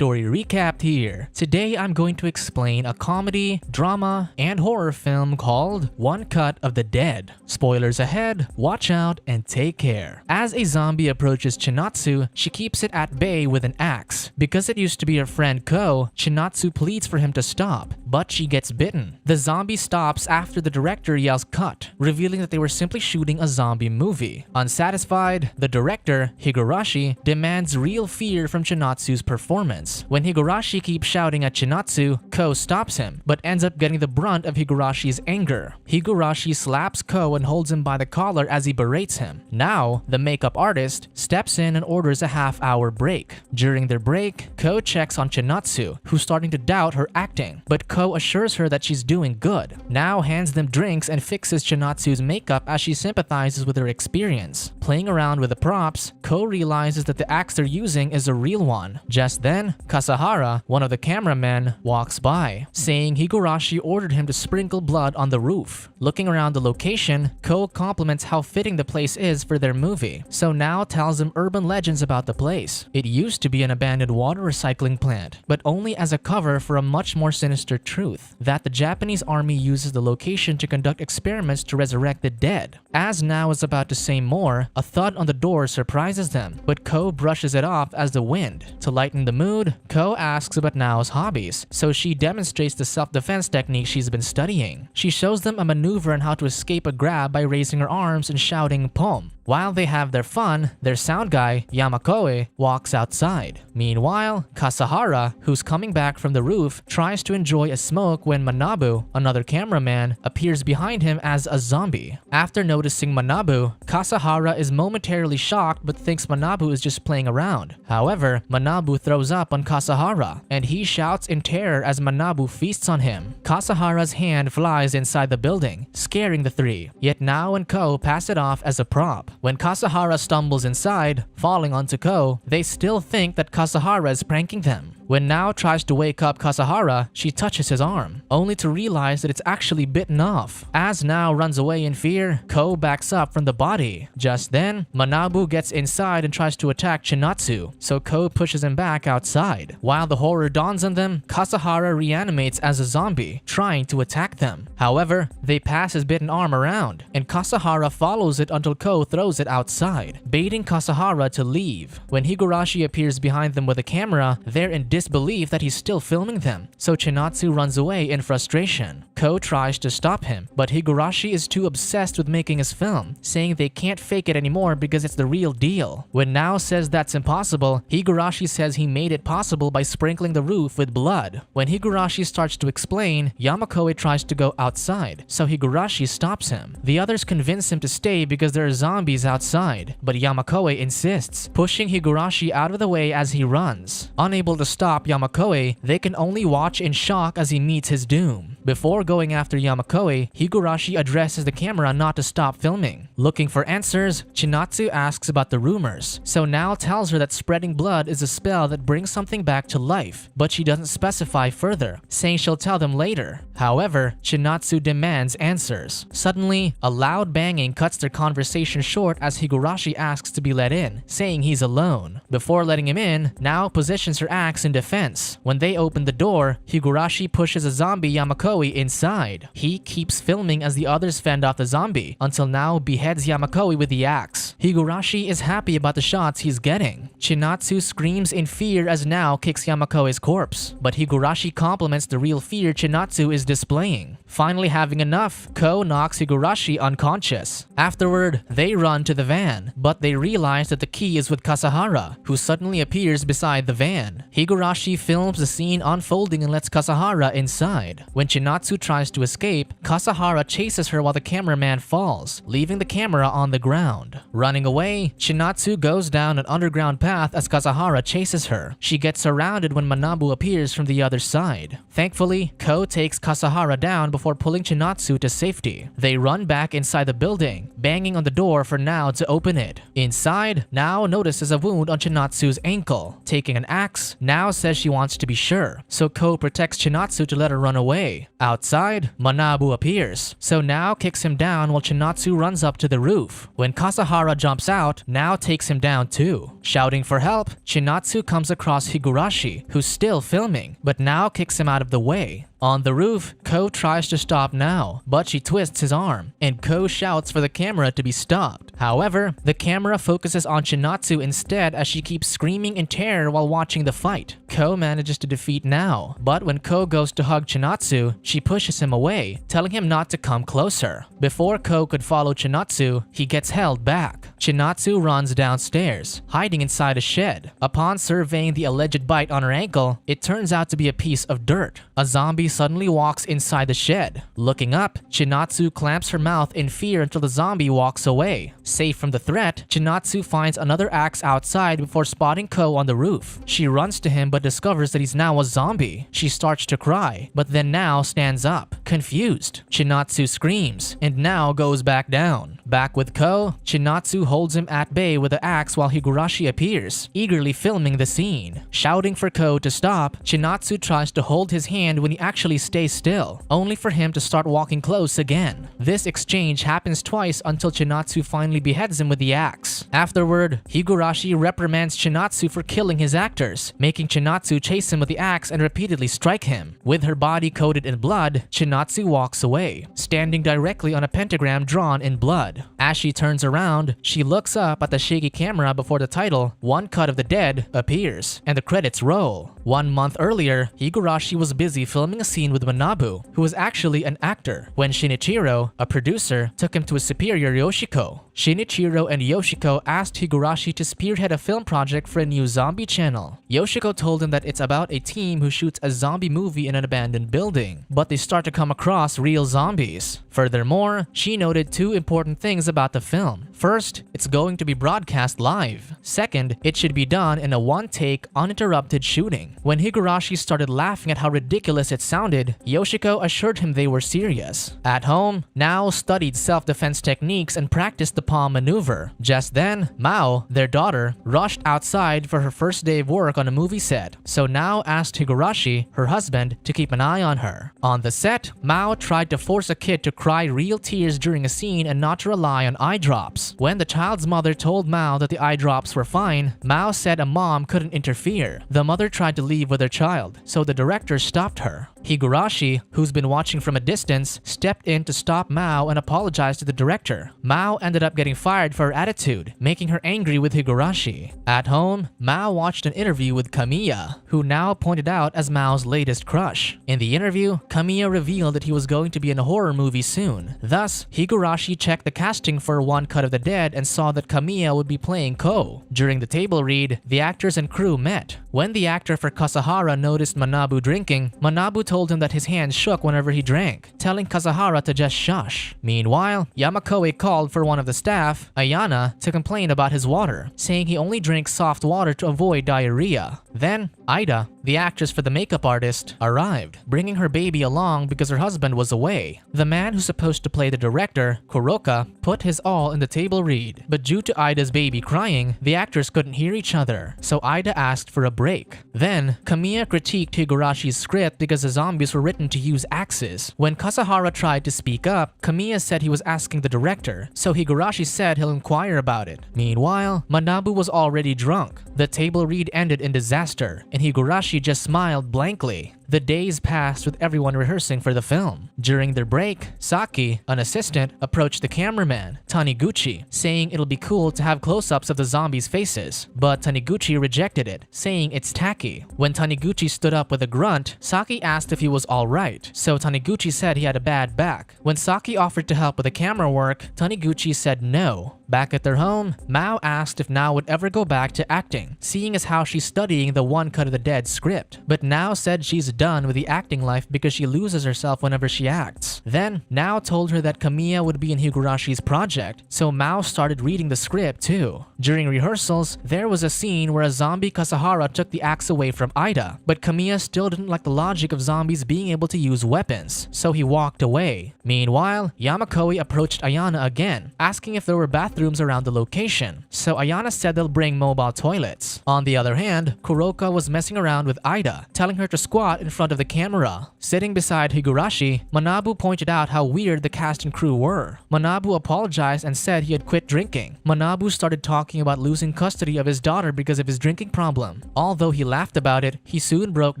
Story Recapped here. Today I'm going to explain a comedy, drama, and horror film called One Cut of the Dead. Spoilers ahead, watch out and take care. As a zombie approaches Chinatsu, she keeps it at bay with an axe. Because it used to be her friend Ko, Chinatsu pleads for him to stop, but she gets bitten. The zombie stops after the director yells cut, revealing that they were simply shooting a zombie movie. Unsatisfied, the director, Higurashi, demands real fear from Chinatsu's performance. When Higurashi keeps shouting at Chinatsu, Ko stops him, but ends up getting the brunt of Higurashi's anger. Higurashi slaps Ko and holds him by the collar as he berates him. Now, the makeup artist steps in and orders a half-hour break. During their break, Ko checks on Chinatsu, who's starting to doubt her acting, but Ko assures her that she's doing good. Now hands them drinks and fixes Chinatsu's makeup as she sympathizes with her experience. Playing around with the props, Ko realizes that the axe they're using is a real one. Just then, Kasahara, one of the cameramen, walks by, saying Higurashi ordered him to sprinkle blood on the roof. Looking around the location, Ko compliments how fitting the place is for their movie, so now tells him urban legends about the place. It used to be an abandoned water recycling plant, but only as a cover for a much more sinister truth, that the Japanese army uses the location to conduct experiments to resurrect the dead. As Now is about to say more, a thud on the door surprises them, but Ko brushes it off as the wind. To lighten the mood, Ko asks about Nao's hobbies, so she demonstrates the self-defense technique she's been studying. She shows them a maneuver on how to escape a grab by raising her arms and shouting "Pom." While they have their fun, their sound guy, Yamakoe, walks outside. Meanwhile, Kasahara, who's coming back from the roof, tries to enjoy a smoke when Manabu, another cameraman, appears behind him as a zombie. After noticing Manabu, Kasahara is momentarily shocked but thinks Manabu is just playing around. However, Manabu throws up on Kasahara, and he shouts in terror as Manabu feasts on him. Kasahara's hand flies inside the building, scaring the three, yet Nao and Ko pass it off as a prop. When Kasahara stumbles inside, falling onto Ko, they still think that Kasahara is pranking them. When Nao tries to wake up Kasahara, she touches his arm, only to realize that it's actually bitten off. As Nao runs away in fear, Ko backs up from the body. Just then, Manabu gets inside and tries to attack Chinatsu, so Ko pushes him back outside. While the horror dawns on them, Kasahara reanimates as a zombie, trying to attack them. However, they pass his bitten arm around, and Kasahara follows it until Ko throws it outside, baiting Kasahara to leave. When Higurashi appears behind them with a camera, they're in disbelief that he's still filming them, so Chinatsu runs away in frustration. Ko tries to stop him, but Higurashi is too obsessed with making his film, saying they can't fake it anymore because it's the real deal. When Nao says that's impossible, Higurashi says he made it possible by sprinkling the roof with blood. When Higurashi starts to explain, Yamakoe tries to go outside, so Higurashi stops him. The others convince him to stay because there are zombies outside, but Yamakoe insists, pushing Higurashi out of the way as he runs. Unable to stop Yamakoe, they can only watch in shock as he meets his doom. Before going after Yamakoe, Higurashi addresses the camera not to stop filming. Looking for answers, Chinatsu asks about the rumors, so Nao tells her that spreading blood is a spell that brings something back to life, but she doesn't specify further, saying she'll tell them later. However, Chinatsu demands answers. Suddenly, a loud banging cuts their conversation short as Higurashi asks to be let in, saying he's alone. Before letting him in, Nao positions her axe in defense. When they open the door, Higurashi pushes a zombie Yamakoe inside. He keeps filming as the others fend off the zombie, until Nao beheads Yamakoe with the axe. Higurashi is happy about the shots he's getting. Chinatsu screams in fear as Nao kicks Yamakoe's corpse, but Higurashi compliments the real fear Chinatsu is displaying. Finally having enough, Ko knocks Higurashi unconscious. Afterward, they run to the van, but they realize that the key is with Kasahara, who suddenly appears beside the van. Higurashi films the scene unfolding and lets Kasahara inside. When Chinatsu tries to escape, Kasahara chases her while the cameraman falls, leaving the camera on the ground. Running away, Chinatsu goes down an underground path as Kasahara chases her. She gets surrounded when Manabu appears from the other side. Thankfully, Ko takes Kasahara down before pulling Chinatsu to safety. They run back inside the building, banging on the door for Nao to open it. Inside, Nao notices a wound on Chinatsu's ankle. Taking an axe, Nao says she wants to be sure, so Ko protects Chinatsu to let her run away. Outside, Manabu appears, so Nao kicks him down while Chinatsu runs up to the roof. When Kasahara jumps out, Nao takes him down too. Shouting for help, Chinatsu comes across Higurashi, who's still filming, but Nao kicks him out of the way. On the roof, Ko tries to stop Nao, but she twists his arm, and Ko shouts for the camera to be stopped. However, the camera focuses on Chinatsu instead as she keeps screaming in terror while watching the fight. Ko manages to defeat Nao, but when Ko goes to hug Chinatsu, she pushes him away, telling him not to come closer. Before Ko could follow Chinatsu, he gets held back. Chinatsu runs downstairs, hiding inside a shed. Upon surveying the alleged bite on her ankle, it turns out to be a piece of dirt. A zombie suddenly walks inside the shed. Looking up, Chinatsu clamps her mouth in fear until the zombie walks away. Safe from the threat, Chinatsu finds another axe outside before spotting Ko on the roof. She runs to him but discovers that he's now a zombie. She starts to cry, but then Nao stands up, confused. Chinatsu screams, and Nao goes back down. Back with Ko, Chinatsu holds him at bay with the axe while Higurashi appears, eagerly filming the scene. Shouting for Ko to stop, Chinatsu tries to hold his hand when he actually stays still, only for him to start walking close again. This exchange happens twice until Chinatsu finally beheads him with the axe. Afterward, Higurashi reprimands Chinatsu for killing his actors, making Chinatsu chase him with the axe and repeatedly strike him. With her body coated in blood, Chinatsu walks away, standing directly on a pentagram drawn in blood. As she turns around, she looks up at the shaky camera before the title, One Cut of the Dead, appears, and the credits roll. 1 month earlier, Higurashi was busy filming a scene with Manabu, who was actually an actor, when Shinichiro, a producer, took him to his superior Yoshiko. Shinichiro and Yoshiko asked Higurashi to spearhead a film project for a new zombie channel. Yoshiko told him that it's about a team who shoots a zombie movie in an abandoned building, but they start to come across real zombies. Furthermore, she noted 2 important things about the film. First, it's going to be broadcast live. Second, it should be done in a one-take, uninterrupted shooting. When Higurashi started laughing at how ridiculous it sounded, Yoshiko assured him they were serious. At home, Nao studied self-defense techniques and practiced the palm maneuver. Just then, Mao, their daughter, rushed outside for her first day of work on a movie set, so Nao asked Higurashi, her husband, to keep an eye on her. On the set, Mao tried to force a kid to cry real tears during a scene and not to rely on eye drops. When the child's mother told Mao that the eye drops were fine, Mao said a mom couldn't interfere. The mother tried to leave with her child, so the director stopped her. Higurashi, who's been watching from a distance, stepped in to stop Mao and apologized to the director. Mao ended up getting fired for her attitude, making her angry with Higurashi. At home, Mao watched an interview with Kamiya, who Nao pointed out as Mao's latest crush. In the interview, Kamiya revealed that he was going to be in a horror movie soon. Thus, Higurashi checked the casting for One Cut of the Dead and saw that Kamiya would be playing Ko. During the table read, the actors and crew met. When the actor for Kasahara noticed Manabu drinking, Manabu told him that his hands shook whenever he drank, telling Kasahara to just shush. Meanwhile, Yamakoe called for one of the staff, Ayana, to complain about his water, saying he only drinks soft water to avoid diarrhea. Then, Ida, the actress for the makeup artist, arrived, bringing her baby along because her husband was away. The man who's supposed to play the director, Kuroka, put his all in the table read, but due to Ida's baby crying, the actors couldn't hear each other, so Ida asked for a break. Then, Kamiya critiqued Higurashi's script because the zombies were written to use axes. When Kasahara tried to speak up, Kamiya said he was asking the director, so Higurashi said he'll inquire about it. Meanwhile, Manabu was already drunk. The table read ended in disaster, and Higurashi just smiled blankly. The days passed with everyone rehearsing for the film. During their break, Saki, an assistant, approached the cameraman, Taniguchi, saying it'll be cool to have close-ups of the zombies' faces, but Taniguchi rejected it, saying it's tacky. When Taniguchi stood up with a grunt, Saki asked if he was alright, so Taniguchi said he had a bad back. When Saki offered to help with the camera work, Taniguchi said no. Back at their home, Mao asked if Nao would ever go back to acting, seeing as how she's studying the One Cut of the Dead script, but Nao said she's done with the acting life because she loses herself whenever she acts. Then, Nao told her that Kamiya would be in Higurashi's project, so Mao started reading the script too. During rehearsals, there was a scene where a zombie Kasahara took the axe away from Ida, but Kamiya still didn't like the logic of zombies zombies being able to use weapons, so he walked away. Meanwhile, Yamakoi approached Ayana again, asking if there were bathrooms around the location, so Ayana said they'll bring mobile toilets. On the other hand, Kuroka was messing around with Ida, telling her to squat in front of the camera. Sitting beside Higurashi, Manabu pointed out how weird the cast and crew were. Manabu apologized and said he had quit drinking. Manabu started talking about losing custody of his daughter because of his drinking problem. Although he laughed about it, he soon broke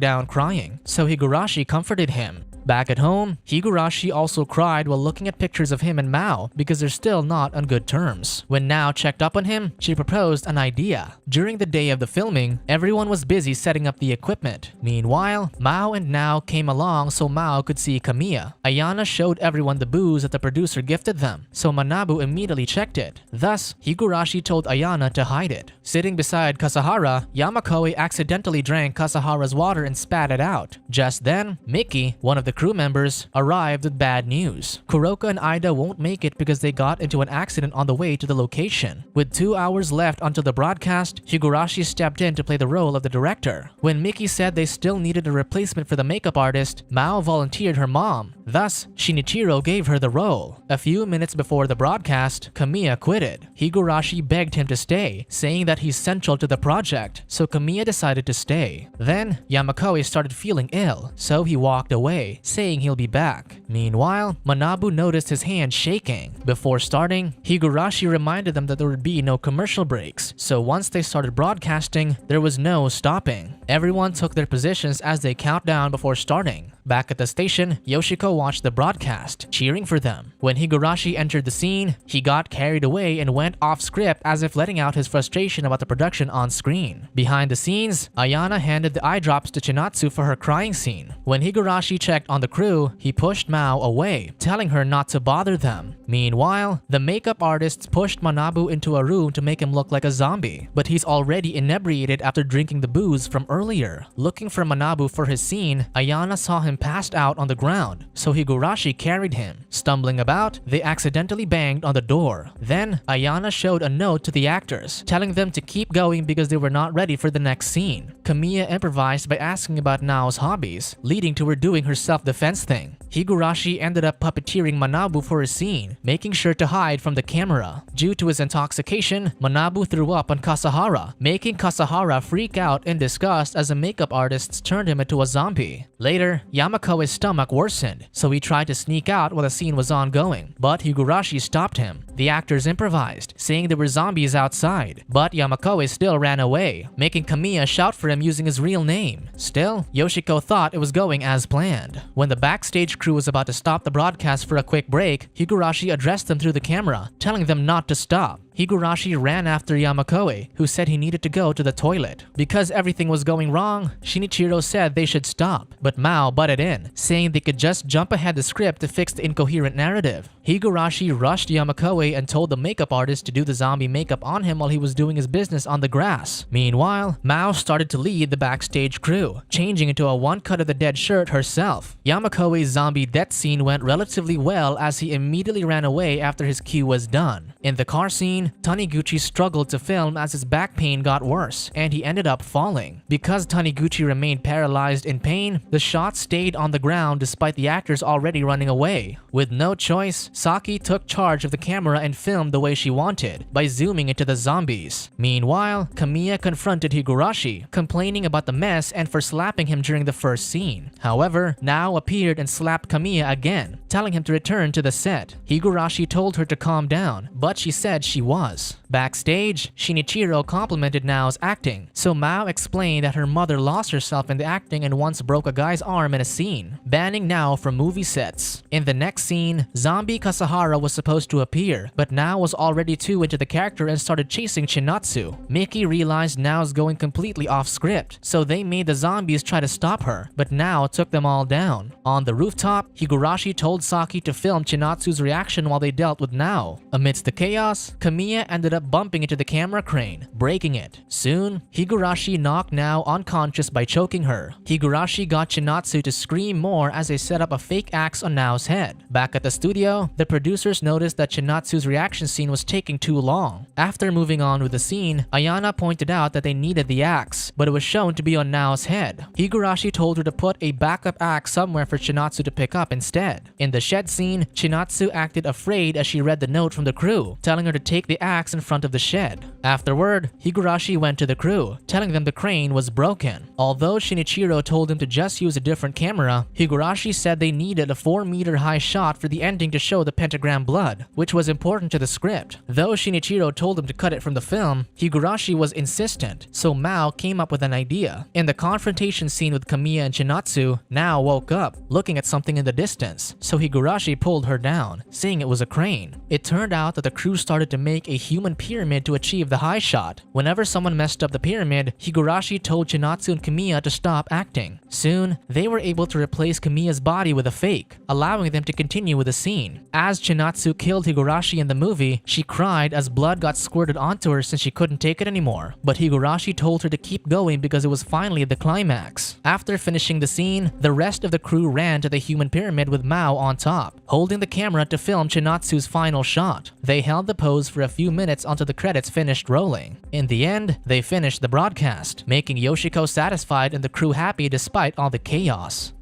down crying, so Higurashi comforted him. Back at home, Higurashi also cried while looking at pictures of him and Mao because they're still not on good terms. When Nao checked up on him, she proposed an idea. During the day of the filming, everyone was busy setting up the equipment. Meanwhile, Mao and Nao came along so Mao could see Kamiya. Ayana showed everyone the booze that the producer gifted them, so Manabu immediately checked it. Thus, Higurashi told Ayana to hide it. Sitting beside Kasahara, Yamakoi accidentally drank Kasahara's water and spat it out. Just then, Miki, one of the crew members, arrived with bad news. Kuroka and Ida won't make it because they got into an accident on the way to the location. With 2 hours left until the broadcast, Higurashi stepped in to play the role of the director. When Miki said they still needed a replacement for the makeup artist, Mao volunteered her mom. Thus, Shinichiro gave her the role. A few minutes before the broadcast, Kamiya quitted. Higurashi begged him to stay, saying that he's central to the project, so Kamiya decided to stay. Then, Yamakoi started feeling ill, so he walked away, saying he'll be back. Meanwhile, Manabu noticed his hand shaking. Before starting, Higurashi reminded them that there would be no commercial breaks, so once they started broadcasting, there was no stopping. Everyone took their positions as they count down before starting. Back at the station, Yoshiko watched the broadcast, cheering for them. When Higurashi entered the scene, he got carried away and went off script as if letting out his frustration about the production on screen. Behind the scenes, Ayana handed the eye drops to Chinatsu for her crying scene. When Higurashi checked on the crew, he pushed Mao away, telling her not to bother them. Meanwhile, the makeup artists pushed Manabu into a room to make him look like a zombie, but he's already inebriated after drinking the booze from earlier. Looking for Manabu for his scene, Ayana saw him passed out on the ground, so Higurashi carried him. Stumbling about, they accidentally banged on the door. Then, Ayana showed a note to the actors, telling them to keep going because they were not ready for the next scene. Kamiya improvised by asking about Nao's hobbies, leading to her doing her self-defense thing. Higurashi ended up puppeteering Manabu for his scene, making sure to hide from the camera. Due to his intoxication, Manabu threw up on Kasahara, making Kasahara freak out in disgust as the makeup artists turned him into a zombie. Later, Yamakoi's stomach worsened, so he tried to sneak out while the scene was ongoing, but Higurashi stopped him. The actors improvised, saying there were zombies outside, but Yamakoi still ran away, making Kamiya shout for him using his real name. Still, Yoshiko thought it was going as planned. When the backstage crew was about to stop the broadcast for a quick break, Higurashi addressed them through the camera, telling them not to stop. Higurashi ran after Yamakoi, who said he needed to go to the toilet. Because everything was going wrong, Shinichiro said they should stop, but Mao butted in, saying they could just jump ahead the script to fix the incoherent narrative. Higurashi rushed Yamakoi and told the makeup artist to do the zombie makeup on him while he was doing his business on the grass. Meanwhile, Mao started to lead the backstage crew, changing into a one-cut of the dead shirt herself. Yamakoi's zombie death scene went relatively well as he immediately ran away after his cue was done. In the car scene, Taniguchi struggled to film as his back pain got worse, and he ended up falling. Because Taniguchi remained paralyzed in pain, the shot stayed on the ground despite the actors already running away. With no choice, Saki took charge of the camera and filmed the way she wanted, by zooming into the zombies. Meanwhile, Kamiya confronted Higurashi, complaining about the mess and for slapping him during the first scene. However, Nao appeared and slapped Kamiya again, telling him to return to the set. Higurashi told her to calm down, but she said she was. Backstage, Shinichiro complimented Nao's acting, so Mao explained that her mother lost herself in the acting and once broke a guy's arm in a scene, banning Nao from movie sets. In the next scene, zombie Kasahara was supposed to appear, but Nao was already too into the character and started chasing Chinatsu. Miki realized Nao's going completely off script, so they made the zombies try to stop her, but Nao took them all down. On the rooftop, Higurashi told told Saki to film Chinatsu's reaction while they dealt with Nao. Amidst the chaos, Kamiya ended up bumping into the camera crane, breaking it. Soon, Higurashi knocked Nao unconscious by choking her. Higurashi got Chinatsu to scream more as they set up a fake axe on Nao's head. Back at the studio, the producers noticed that Chinatsu's reaction scene was taking too long. After moving on with the scene, Ayana pointed out that they needed the axe, but it was shown to be on Nao's head. Higurashi told her to put a backup axe somewhere for Chinatsu to pick up instead. In the shed scene, Chinatsu acted afraid as she read the note from the crew, telling her to take the axe in front of the shed. Afterward, Higurashi went to the crew, telling them the crane was broken. Although Shinichiro told him to just use a different camera, Higurashi said they needed a 4-meter high shot for the ending to show the pentagram blood, which was important to the script. Though Shinichiro told him to cut it from the film, Higurashi was insistent, so Mao came up with an idea. In the confrontation scene with Kamiya and Chinatsu, Nao woke up, looking at something in the distance, so Higurashi pulled her down, saying it was a crane. It turned out that the crew started to make a human pyramid to achieve the high shot. Whenever someone messed up the pyramid, Higurashi told Chinatsu and Kamiya to stop acting. Soon, they were able to replace Kamiya's body with a fake, allowing them to continue with the scene. As Chinatsu killed Higurashi in the movie, she cried as blood got squirted onto her since she couldn't take it anymore. But Higurashi told her to keep going because it was finally the climax. After finishing the scene, the rest of the crew ran to the human pyramid with Mao on top, holding the camera to film Chinatsu's final shot. They held the pose for a few minutes until the credits finished rolling. In the end, they finished the broadcast, making Yoshiko satisfied and the crew happy despite all the chaos.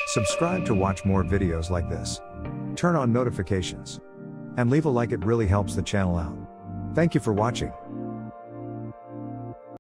Subscribe to watch more videos like this. Turn on notifications. And leave a like, it really helps the channel out. Thank you for watching.